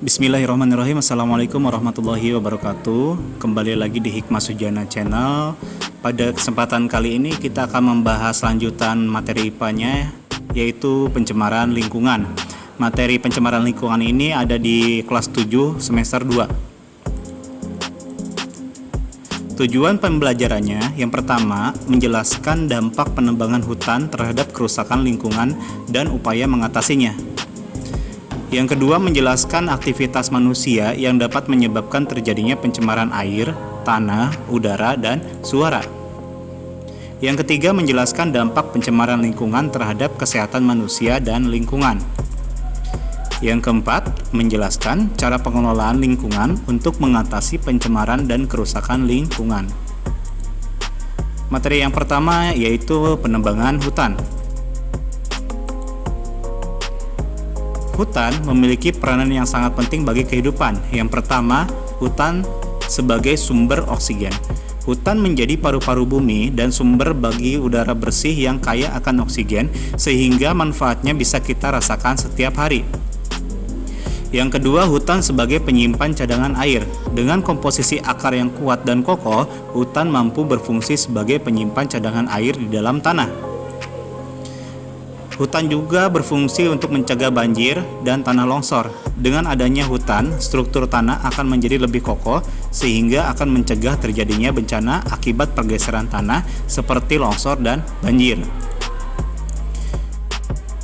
Bismillahirrahmanirrahim. Assalamualaikum warahmatullahi wabarakatuh. Kembali lagi di Hikmah Sujana Channel. Pada kesempatan kali ini kita akan membahas lanjutan materi IPA-nya, yaitu pencemaran lingkungan. Materi pencemaran lingkungan ini ada di kelas 7 semester 2. Tujuan pembelajarannya yang pertama, menjelaskan dampak penebangan hutan terhadap kerusakan lingkungan dan upaya mengatasinya. Yang kedua, menjelaskan aktivitas manusia yang dapat menyebabkan terjadinya pencemaran air, tanah, udara, dan suara. Yang ketiga, menjelaskan dampak pencemaran lingkungan terhadap kesehatan manusia dan lingkungan. Yang keempat, menjelaskan cara pengelolaan lingkungan untuk mengatasi pencemaran dan kerusakan lingkungan. Materi yang pertama yaitu penebangan hutan. Hutan memiliki peranan yang sangat penting bagi kehidupan. Yang pertama, hutan sebagai sumber oksigen. Hutan menjadi paru-paru bumi dan sumber bagi udara bersih yang kaya akan oksigen, sehingga manfaatnya bisa kita rasakan setiap hari. Yang kedua, hutan sebagai penyimpan cadangan air. Dengan komposisi akar yang kuat dan kokoh, hutan mampu berfungsi sebagai penyimpan cadangan air di dalam tanah. Hutan juga berfungsi untuk mencegah banjir dan tanah longsor. Dengan adanya hutan, struktur tanah akan menjadi lebih kokoh sehingga akan mencegah terjadinya bencana akibat pergeseran tanah seperti longsor dan banjir.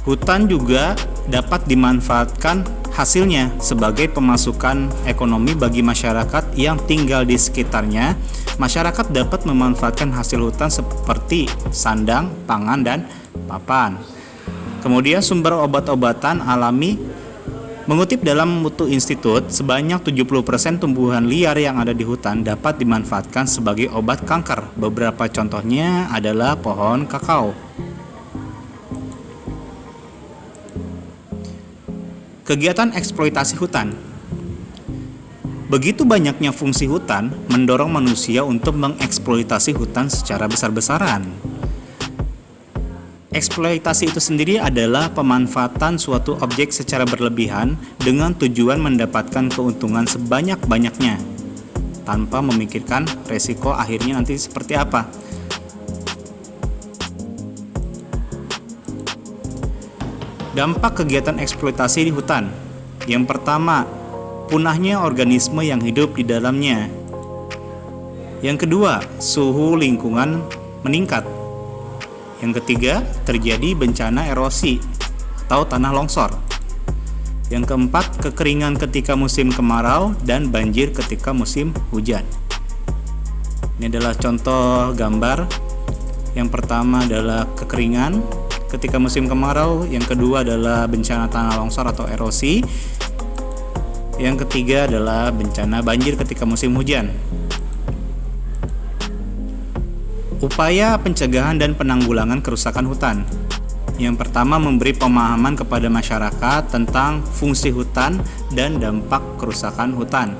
Hutan juga dapat dimanfaatkan hasilnya sebagai pemasukan ekonomi bagi masyarakat yang tinggal di sekitarnya. Masyarakat dapat memanfaatkan hasil hutan seperti sandang, pangan, dan papan. Kemudian sumber obat-obatan alami. Mengutip dalam Mutu Institute, sebanyak 70% tumbuhan liar yang ada di hutan dapat dimanfaatkan sebagai obat kanker. Beberapa contohnya adalah pohon kakao. Kegiatan eksploitasi hutan. Begitu banyaknya fungsi hutan mendorong manusia untuk mengeksploitasi hutan secara besar-besaran. Eksploitasi itu sendiri adalah pemanfaatan suatu objek secara berlebihan dengan tujuan mendapatkan keuntungan sebanyak-banyaknya tanpa memikirkan resiko akhirnya nanti seperti apa. Dampak kegiatan eksploitasi di hutan. Yang pertama, punahnya organisme yang hidup di dalamnya. Yang kedua, suhu lingkungan meningkat. Yang ketiga, terjadi bencana erosi atau tanah longsor. Yang keempat, kekeringan ketika musim kemarau dan banjir ketika musim hujan. Ini adalah contoh gambar. Yang pertama adalah kekeringan ketika musim kemarau, yang kedua adalah bencana tanah longsor atau erosi. Yang ketiga adalah bencana banjir ketika musim hujan. Upaya pencegahan dan penanggulangan kerusakan hutan. Yang pertama, memberi pemahaman kepada masyarakat tentang fungsi hutan dan dampak kerusakan hutan.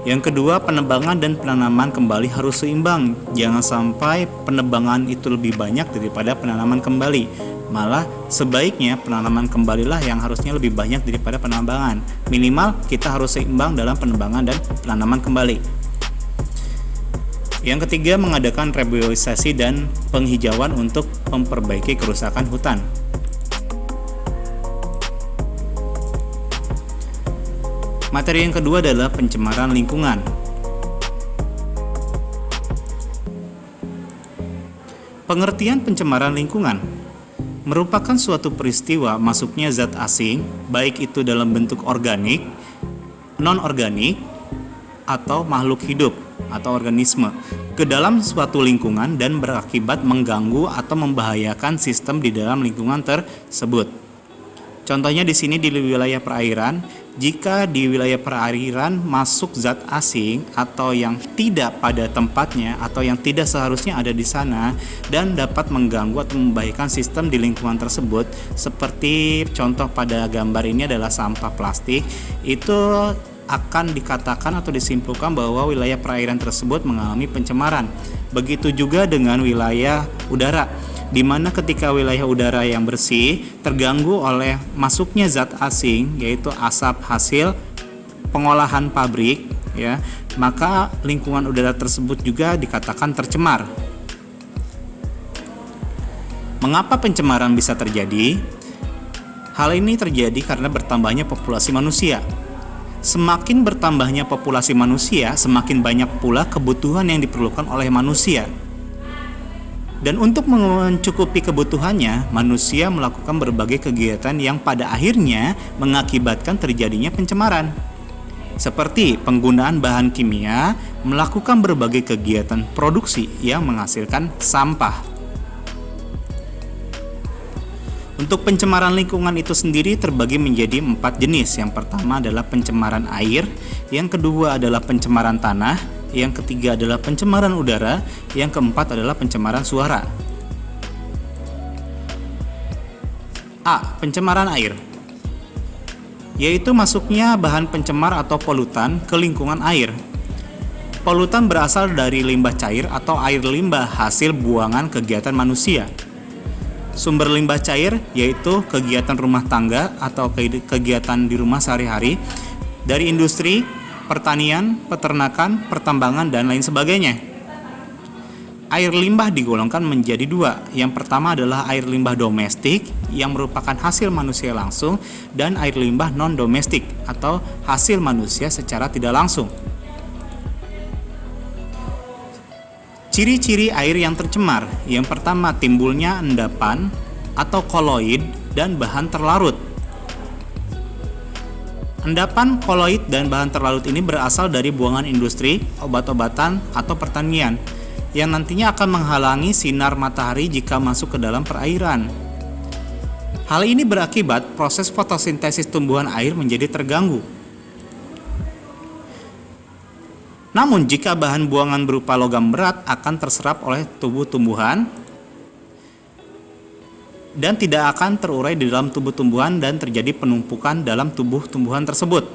Yang kedua, penebangan dan penanaman kembali harus seimbang. Jangan sampai penebangan itu lebih banyak daripada penanaman kembali. Malah sebaiknya penanaman kembalilah yang harusnya lebih banyak daripada penebangan. Minimal kita harus seimbang dalam penebangan dan penanaman kembali. Yang ketiga, mengadakan reboisasi dan penghijauan untuk memperbaiki kerusakan hutan. Materi yang kedua adalah pencemaran lingkungan. Pengertian pencemaran lingkungan merupakan suatu peristiwa masuknya zat asing, baik itu dalam bentuk organik, non-organik, atau makhluk hidup atau organisme ke dalam suatu lingkungan dan berakibat mengganggu atau membahayakan sistem di dalam lingkungan tersebut. Contohnya di sini di wilayah perairan, jika di wilayah perairan masuk zat asing atau yang tidak pada tempatnya atau yang tidak seharusnya ada di sana dan dapat mengganggu atau membahayakan sistem di lingkungan tersebut, seperti contoh pada gambar ini adalah sampah plastik, itu akan dikatakan atau disimpulkan bahwa wilayah perairan tersebut mengalami pencemaran. Begitu juga dengan wilayah udara. di mana ketika wilayah udara yang bersih terganggu oleh masuknya zat asing, yaitu asap hasil pengolahan pabrik, ya, maka lingkungan udara tersebut juga dikatakan tercemar. Mengapa pencemaran bisa terjadi? Hal ini terjadi karena bertambahnya populasi manusia. Semakin bertambahnya populasi manusia, semakin banyak pula kebutuhan yang diperlukan oleh manusia. Dan untuk mencukupi kebutuhannya, manusia melakukan berbagai kegiatan yang pada akhirnya mengakibatkan terjadinya pencemaran. Seperti penggunaan bahan kimia, melakukan berbagai kegiatan produksi yang menghasilkan sampah. Untuk pencemaran lingkungan itu sendiri terbagi menjadi 4 jenis. Yang pertama adalah pencemaran air, yang kedua adalah pencemaran tanah, yang ketiga adalah pencemaran udara, yang keempat adalah pencemaran suara. A. Pencemaran air, yaitu masuknya bahan pencemar atau polutan ke lingkungan air. Polutan berasal dari limbah cair atau air limbah hasil buangan kegiatan manusia. Sumber limbah cair yaitu kegiatan rumah tangga atau kegiatan di rumah sehari-hari, dari industri, pertanian, peternakan, pertambangan, dan lain sebagainya. Air limbah digolongkan menjadi 2. Yang pertama adalah air limbah domestik yang merupakan hasil manusia langsung, dan air limbah non-domestik atau hasil manusia secara tidak langsung. Ciri-ciri air yang tercemar. Yang pertama, timbulnya endapan atau koloid dan bahan terlarut. Endapan, koloid, dan bahan terlarut ini berasal dari buangan industri, obat-obatan, atau pertanian yang nantinya akan menghalangi sinar matahari jika masuk ke dalam perairan. Hal ini berakibat proses fotosintesis tumbuhan air menjadi terganggu. Namun jika bahan buangan berupa logam berat akan terserap oleh tubuh tumbuhan dan tidak akan terurai di dalam tubuh tumbuhan dan terjadi penumpukan dalam tubuh tumbuhan tersebut.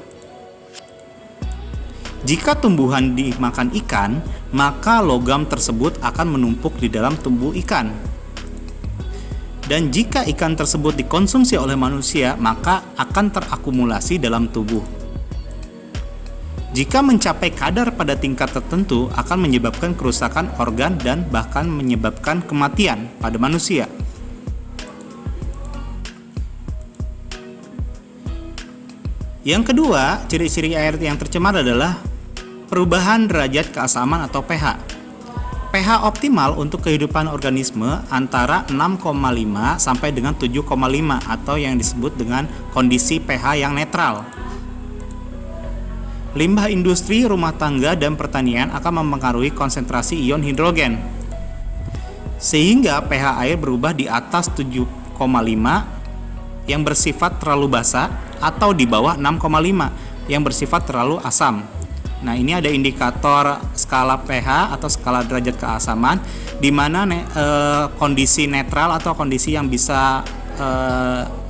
Jika tumbuhan dimakan ikan, maka logam tersebut akan menumpuk di dalam tubuh ikan. Dan jika ikan tersebut dikonsumsi oleh manusia, maka akan terakumulasi dalam tubuh. Jika mencapai kadar pada tingkat tertentu, akan menyebabkan kerusakan organ dan bahkan menyebabkan kematian pada manusia. Yang kedua, ciri-ciri air yang tercemar adalah perubahan derajat keasaman atau pH. pH optimal untuk kehidupan organisme antara 6,5 sampai dengan 7,5 atau yang disebut dengan kondisi pH yang netral. Limbah industri, rumah tangga, dan pertanian akan mempengaruhi konsentrasi ion hidrogen, sehingga pH air berubah di atas 7,5 yang bersifat terlalu basa atau di bawah 6,5 yang bersifat terlalu asam. Nah, ini ada indikator skala pH atau skala derajat keasaman, di mana kondisi netral atau kondisi yang bisa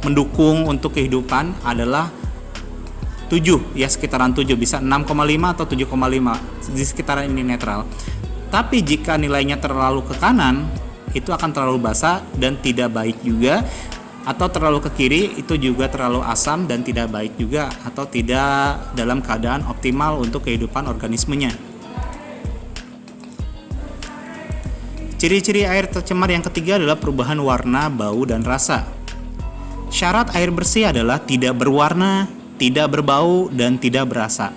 mendukung untuk kehidupan adalah 7, ya sekitaran 7, bisa 6,5 atau 7,5, di sekitaran ini netral. Tapi jika nilainya terlalu ke kanan, itu akan terlalu basa dan tidak baik juga, atau terlalu ke kiri, itu juga terlalu asam dan tidak baik juga, atau tidak dalam keadaan optimal untuk kehidupan organismenya. Ciri-ciri air tercemar yang ketiga adalah perubahan warna, bau, dan rasa. Syarat air bersih adalah tidak berwarna, tidak berbau, dan tidak berasa.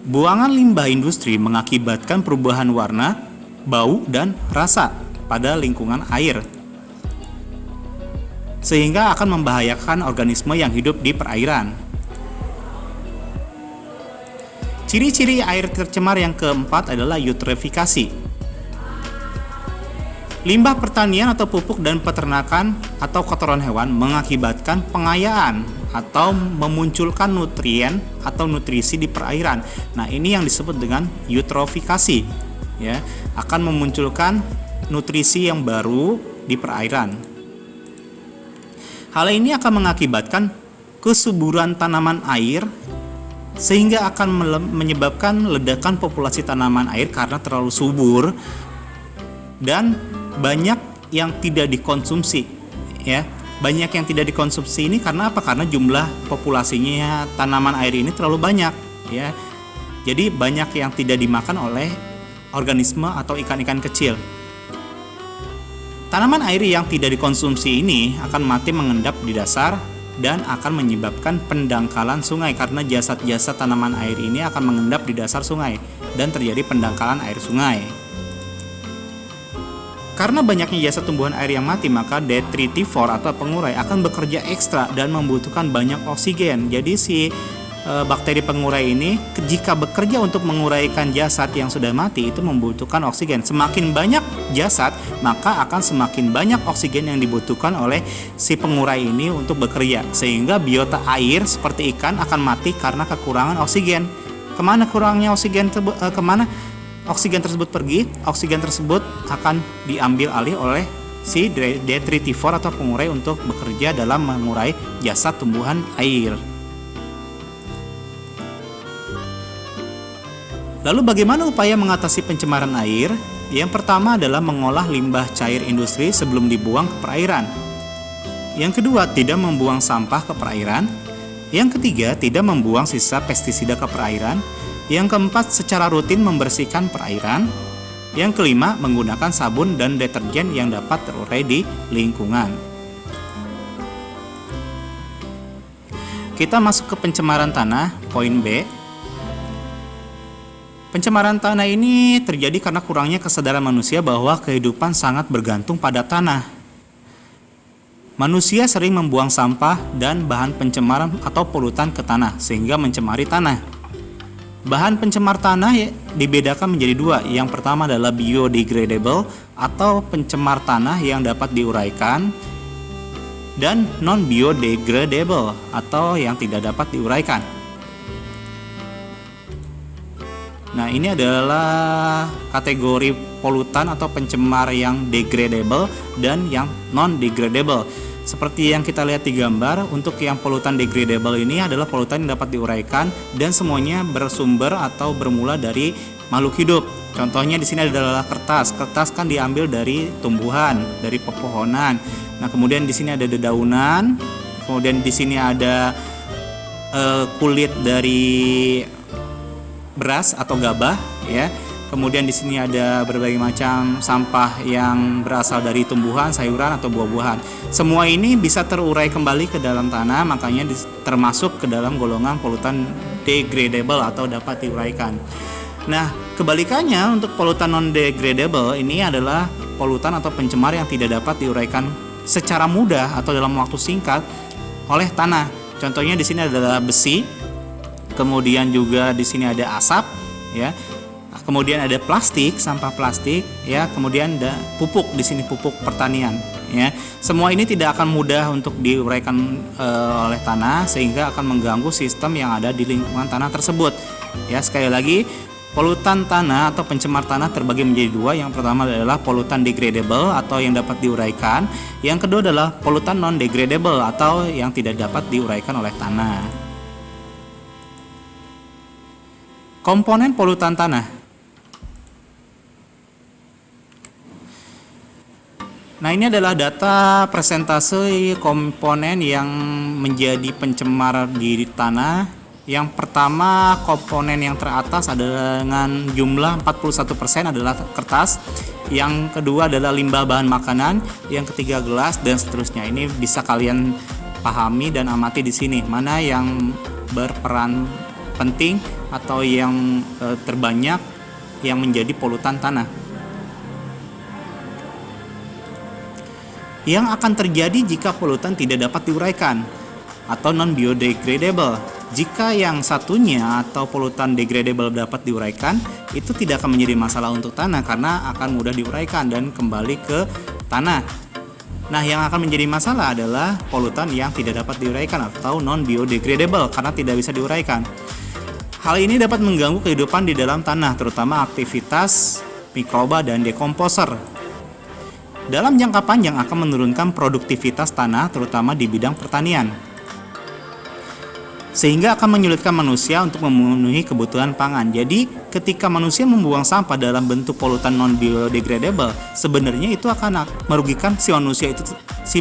Buangan limbah industri mengakibatkan perubahan warna, bau, dan rasa pada lingkungan air, sehingga akan membahayakan organisme yang hidup di perairan. Ciri-ciri air tercemar yang keempat adalah eutrofifikasi. Limbah pertanian atau pupuk dan peternakan atau kotoran hewan mengakibatkan pengayaan atau memunculkan nutrien atau nutrisi di perairan. Nah, ini yang disebut dengan eutrofikasi, ya, akan memunculkan nutrisi yang baru di perairan. Hal ini akan mengakibatkan kesuburan tanaman air, sehingga akan menyebabkan ledakan populasi tanaman air karena terlalu subur, dan banyak yang tidak dikonsumsi, ya. Banyak yang tidak dikonsumsi ini karena apa? Karena jumlah populasinya tanaman air ini terlalu banyak, ya. Jadi banyak yang tidak dimakan oleh organisme atau ikan-ikan kecil. Tanaman air yang tidak dikonsumsi ini akan mati mengendap di dasar dan akan menyebabkan pendangkalan sungai karena jasad-jasad tanaman air ini akan mengendap di dasar sungai dan terjadi pendangkalan air sungai. Karena banyaknya jasad tumbuhan air yang mati, maka detritivor atau pengurai akan bekerja ekstra dan membutuhkan banyak oksigen. Jadi si bakteri pengurai ini jika bekerja untuk menguraikan jasad yang sudah mati itu membutuhkan oksigen. Semakin banyak jasad, maka akan semakin banyak oksigen yang dibutuhkan oleh si pengurai ini untuk bekerja. Sehingga biota air seperti ikan akan mati karena kekurangan oksigen. Kemana kurangnya oksigen? Kemana oksigen tersebut pergi? Oksigen tersebut akan diambil alih oleh si detritivor atau pengurai untuk bekerja dalam mengurai jasad tumbuhan air. Lalu bagaimana upaya mengatasi pencemaran air? Yang pertama adalah mengolah limbah cair industri sebelum dibuang ke perairan. Yang kedua, tidak membuang sampah ke perairan. Yang ketiga, tidak membuang sisa pestisida ke perairan. Yang keempat, secara rutin membersihkan perairan. Yang kelima, menggunakan sabun dan deterjen yang dapat terurai di lingkungan. Kita masuk ke pencemaran tanah, poin B. Pencemaran tanah ini terjadi karena kurangnya kesadaran manusia bahwa kehidupan sangat bergantung pada tanah. Manusia sering membuang sampah dan bahan pencemar atau polutan ke tanah sehingga mencemari tanah. Bahan pencemar tanah dibedakan menjadi dua. Yang pertama adalah biodegradable atau pencemar tanah yang dapat diuraikan, dan non-biodegradable atau yang tidak dapat diuraikan. Nah, ini adalah kategori polutan atau pencemar yang degradable dan yang non-degradable. Seperti yang kita lihat di gambar, untuk yang polutan degradable ini adalah polutan yang dapat diuraikan dan semuanya bersumber atau bermula dari makhluk hidup. Contohnya di sini adalah kertas. Kertas kan diambil dari tumbuhan, dari pepohonan. Nah, kemudian di sini ada dedaunan, kemudian di sini ada kulit dari beras atau gabah, ya. Kemudian di sini ada berbagai macam sampah yang berasal dari tumbuhan, sayuran atau buah-buahan. Semua ini bisa terurai kembali ke dalam tanah, makanya termasuk ke dalam golongan polutan degradable atau dapat diuraikan. Nah, kebalikannya untuk polutan non-degradable ini adalah polutan atau pencemar yang tidak dapat diuraikan secara mudah atau dalam waktu singkat oleh tanah. Contohnya di sini adalah besi. Kemudian juga di sini ada asap, ya. Kemudian ada plastik, sampah plastik, ya. Kemudian ada pupuk, di sini pupuk pertanian, ya. Semua ini tidak akan mudah untuk diuraikan oleh tanah sehingga akan mengganggu sistem yang ada di lingkungan tanah tersebut. Ya, sekali lagi, polutan tanah atau pencemar tanah terbagi menjadi dua. Yang pertama adalah polutan degradable atau yang dapat diuraikan. Yang kedua adalah polutan non-degradable atau yang tidak dapat diuraikan oleh tanah. Komponen polutan tanah. Nah, ini adalah data persentase komponen yang menjadi pencemar di tanah. Yang pertama, komponen yang teratas adalah dengan jumlah 41% adalah kertas. Yang kedua adalah limbah bahan makanan, yang ketiga gelas, dan seterusnya. Ini bisa kalian pahami dan amati di sini mana yang berperan penting atau yang terbanyak yang menjadi polutan tanah. Yang akan terjadi jika polutan tidak dapat diuraikan atau non-biodegradable. Jika yang satunya atau polutan degradable dapat diuraikan, itu tidak akan menjadi masalah untuk tanah karena akan mudah diuraikan dan kembali ke tanah. Nah, yang akan menjadi masalah adalah polutan yang tidak dapat diuraikan atau non-biodegradable karena tidak bisa diuraikan. Hal ini dapat mengganggu kehidupan di dalam tanah, terutama aktivitas mikroba dan dekomposer. Dalam jangka panjang akan menurunkan produktivitas tanah, terutama di bidang pertanian. sehingga akan menyulitkan manusia untuk memenuhi kebutuhan pangan. Jadi ketika manusia membuang sampah dalam bentuk polutan non biodegradable, sebenarnya itu akan merugikan si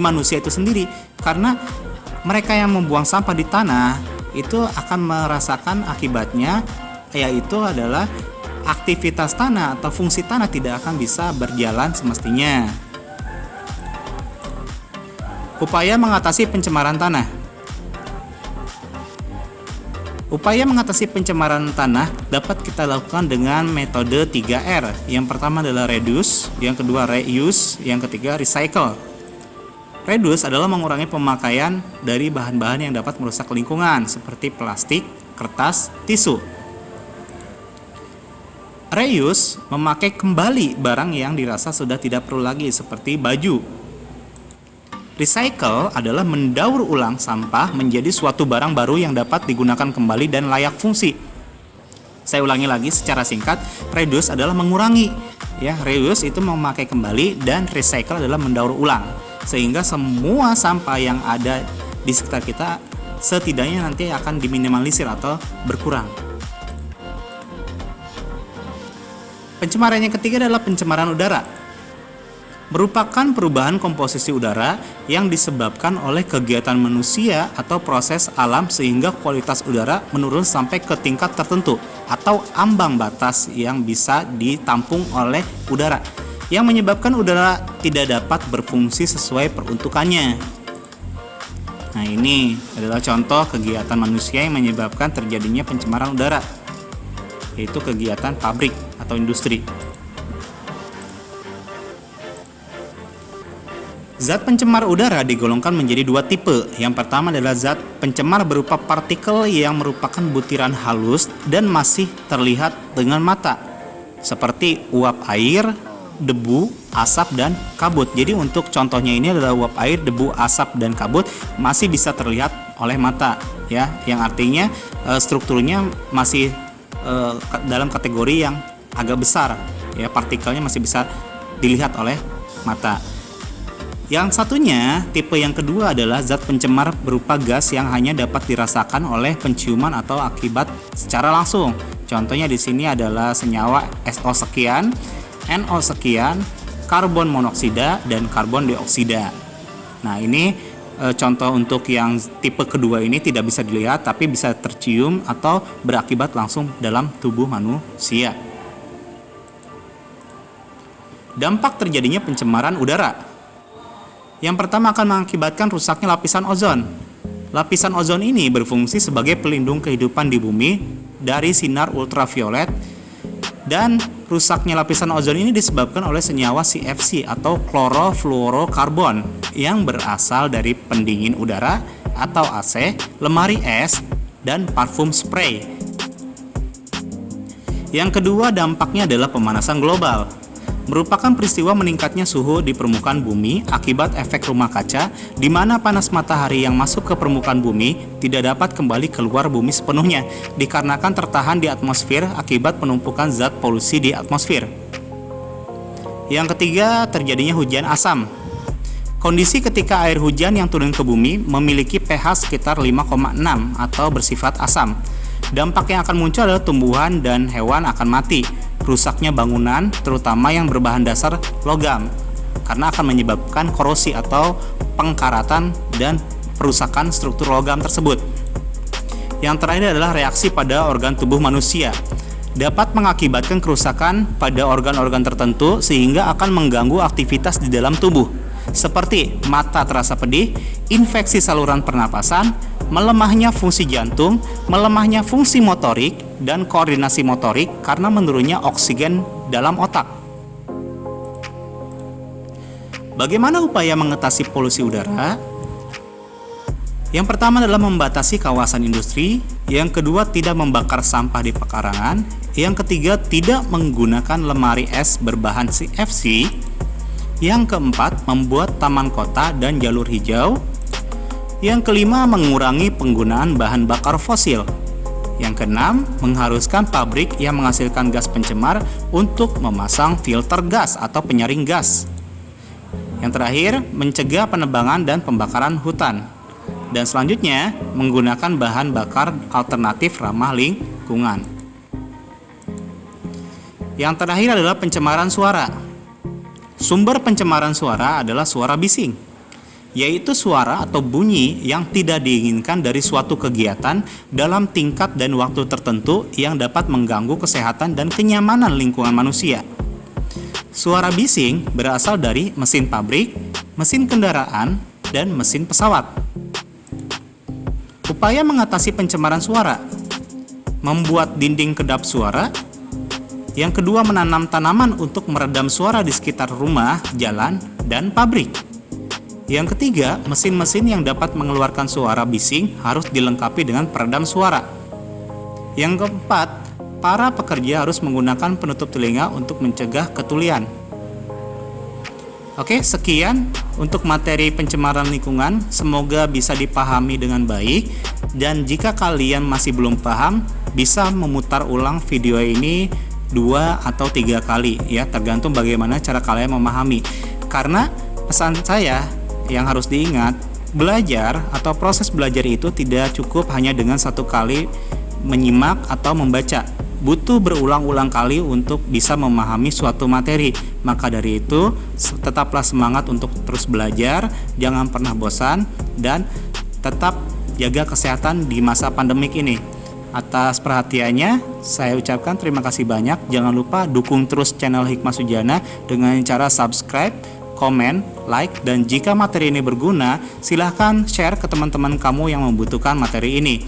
manusia itu sendiri, karena mereka yang membuang sampah di tanah itu akan merasakan akibatnya, yaitu adalah aktivitas tanah atau fungsi tanah tidak akan bisa berjalan semestinya. Upaya mengatasi pencemaran tanah. Upaya mengatasi pencemaran tanah dapat kita lakukan dengan metode 3R. Yang pertama adalah reduce, yang kedua reuse, yang ketiga recycle. Reduce adalah mengurangi pemakaian dari bahan-bahan yang dapat merusak lingkungan seperti plastik, kertas, tisu. Reuse memakai kembali barang yang dirasa sudah tidak perlu lagi seperti baju. Recycle adalah mendaur ulang sampah menjadi suatu barang baru yang dapat digunakan kembali dan layak fungsi. Saya ulangi lagi secara singkat, reduce adalah mengurangi, ya, reuse itu memakai kembali, dan recycle adalah mendaur ulang. Sehingga semua sampah yang ada di sekitar kita setidaknya nanti akan diminimalisir atau berkurang. Pencemaran yang ketiga adalah pencemaran udara. Merupakan perubahan komposisi udara yang disebabkan oleh kegiatan manusia atau proses alam sehingga kualitas udara menurun sampai ke tingkat tertentu atau ambang batas yang bisa ditampung oleh udara, yang menyebabkan udara tidak dapat berfungsi sesuai peruntukannya. Nah, ini adalah contoh kegiatan manusia yang menyebabkan terjadinya pencemaran udara, yaitu kegiatan pabrik atau industri. Zat pencemar udara digolongkan menjadi dua tipe. Yang pertama adalah zat pencemar berupa partikel yang merupakan butiran halus dan masih terlihat dengan mata, seperti uap air, debu, asap, dan kabut. Jadi untuk contohnya ini adalah uap air, debu, asap, dan kabut masih bisa terlihat oleh mata, ya, yang artinya strukturnya masih dalam kategori yang agak besar, ya, partikelnya masih bisa dilihat oleh mata. Yang satunya, tipe yang kedua adalah zat pencemar berupa gas yang hanya dapat dirasakan oleh penciuman atau akibat secara langsung. Contohnya di sini adalah senyawa SO sekian, NO sekian, karbon monoksida, dan karbon dioksida. Nah, ini contoh untuk yang tipe kedua ini tidak bisa dilihat tapi bisa tercium atau berakibat langsung dalam tubuh manusia. Dampak terjadinya pencemaran udara. Yang pertama akan mengakibatkan rusaknya lapisan ozon. Lapisan ozon ini berfungsi sebagai pelindung kehidupan di bumi dari sinar ultraviolet, dan rusaknya lapisan ozon ini disebabkan oleh senyawa CFC atau klorofluorokarbon yang berasal dari pendingin udara atau AC, lemari es, dan parfum spray. Yang kedua, dampaknya adalah pemanasan global. Merupakan peristiwa meningkatnya suhu di permukaan bumi akibat efek rumah kaca, di mana panas matahari yang masuk ke permukaan bumi tidak dapat kembali keluar bumi sepenuhnya, dikarenakan tertahan di atmosfer akibat penumpukan zat polusi di atmosfer. Yang ketiga, terjadinya hujan asam. Kondisi ketika air hujan yang turun ke bumi memiliki pH sekitar 5,6 atau bersifat asam. Dampak yang akan muncul adalah tumbuhan dan hewan akan mati, rusaknya bangunan terutama yang berbahan dasar logam karena akan menyebabkan korosi atau pengkaratan dan perusakan struktur logam tersebut. Yang terakhir adalah reaksi pada organ tubuh manusia. Dapat mengakibatkan kerusakan pada organ-organ tertentu sehingga akan mengganggu aktivitas di dalam tubuh, seperti mata terasa pedih, infeksi saluran pernapasan, melemahnya fungsi jantung, melemahnya fungsi motorik, dan koordinasi motorik karena menurunnya oksigen dalam otak. Bagaimana upaya mengatasi polusi udara? Yang pertama adalah membatasi kawasan industri, yang kedua tidak membakar sampah di pekarangan, yang ketiga tidak menggunakan lemari es berbahan CFC, yang keempat membuat taman kota dan jalur hijau, yang kelima mengurangi penggunaan bahan bakar fosil, yang keenam mengharuskan pabrik yang menghasilkan gas pencemar untuk memasang filter gas atau penyaring gas. Yang terakhir, mencegah penebangan dan pembakaran hutan. Dan selanjutnya, menggunakan bahan bakar alternatif ramah lingkungan. Yang terakhir adalah pencemaran suara. Sumber pencemaran suara adalah suara bising, yaitu suara atau bunyi yang tidak diinginkan dari suatu kegiatan dalam tingkat dan waktu tertentu yang dapat mengganggu kesehatan dan kenyamanan lingkungan manusia. Suara bising berasal dari mesin pabrik, mesin kendaraan, dan mesin pesawat. Upaya mengatasi pencemaran suara: membuat dinding kedap suara. Yang kedua, menanam tanaman untuk meredam suara di sekitar rumah, jalan, dan pabrik. Yang ketiga, mesin-mesin yang dapat mengeluarkan suara bising harus dilengkapi dengan peredam suara. Yang keempat, para pekerja harus menggunakan penutup telinga untuk mencegah ketulian. Oke, sekian untuk materi pencemaran lingkungan. Semoga bisa dipahami dengan baik. Dan jika kalian masih belum paham, bisa memutar ulang video ini 2 atau 3 kali ya, tergantung bagaimana cara kalian memahami. Karena pesan saya yang harus diingat, belajar atau proses belajar itu tidak cukup hanya dengan 1 kali menyimak atau membaca. Butuh berulang-ulang kali untuk bisa memahami suatu materi. Maka dari itu, tetaplah semangat untuk terus belajar, jangan pernah bosan, dan tetap jaga kesehatan di masa pandemik ini. Atas perhatiannya, saya ucapkan terima kasih banyak. Jangan lupa dukung terus channel Hikmah Sujana dengan cara subscribe, komen, like, dan jika materi ini berguna, silahkan share ke teman-teman kamu yang membutuhkan materi ini.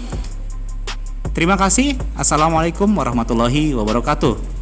Terima kasih. Assalamualaikum warahmatullahi wabarakatuh.